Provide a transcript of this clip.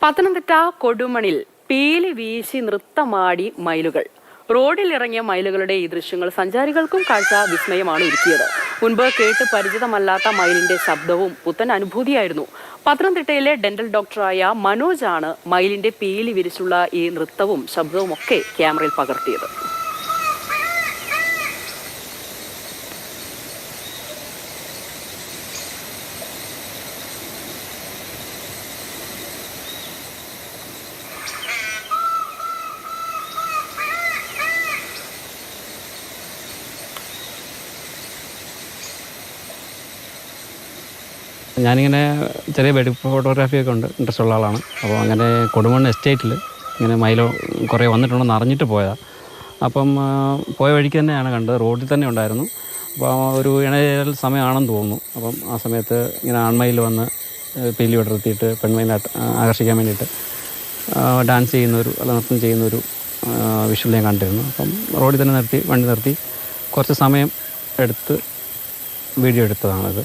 പത്തനംതിട്ട കൊടുമണിൽ പീലി വീശി നൃത്തമാടി മയിലുകൾ. റോഡിലിറങ്ങിയ മയിലുകളുടെ ഈ ദൃശ്യങ്ങൾ സഞ്ചാരികൾക്കും കാഴ്ച വിസ്മയമാണ് ഒരുക്കിയത്. മുൻപ് കേട്ട് പരിചിതമല്ലാത്ത മയിലിന്റെ ശബ്ദവും പുത്തൻ അനുഭൂതിയായിരുന്നു. പത്തനംതിട്ടയിലെ ഡെന്റൽ ഡോക്ടറായ മനോജാണ് മയിലിന്റെ പീലി വിരിച്ചുള്ള ഈ നൃത്തവും ശബ്ദവും ഒക്കെ ക്യാമറയിൽ പകർത്തിയത്. ഞാനിങ്ങനെ ചെറിയ വെഡിങ് ഫോട്ടോഗ്രാഫിയൊക്കെ ഉണ്ട്, ഇൻട്രസ്റ്റ് ഉള്ള ആളാണ്. അപ്പോൾ അങ്ങനെ കൊടുമൺ എസ്റ്റേറ്റിൽ ഇങ്ങനെ മയിലോ കുറേ വന്നിട്ടുണ്ടെന്ന് അറിഞ്ഞിട്ട് പോയതാണ്. അപ്പം പോയ വഴിക്ക് തന്നെയാണ് കണ്ടത്, റോഡിൽ തന്നെ ഉണ്ടായിരുന്നു. അപ്പോൾ ഒരു ഇണയൽ സമയമാണെന്ന് തോന്നുന്നു. അപ്പം ആ സമയത്ത് ഇങ്ങനെ ആൺമയിൽ വന്ന് പീലി വിടർത്തിയിട്ട് പെൺമയിലെ ആകർഷിക്കാൻ വേണ്ടിയിട്ട് ഡാൻസ് ചെയ്യുന്നൊരു അല്ല നൃത്തം ചെയ്യുന്നൊരു വിഷ്വൽ ഞാൻ കണ്ടിരുന്നു. അപ്പം റോഡിൽ തന്നെ വണ്ടി നിർത്തി കുറച്ച് സമയം എടുത്ത് വീഡിയോ എടുത്തതാണത്.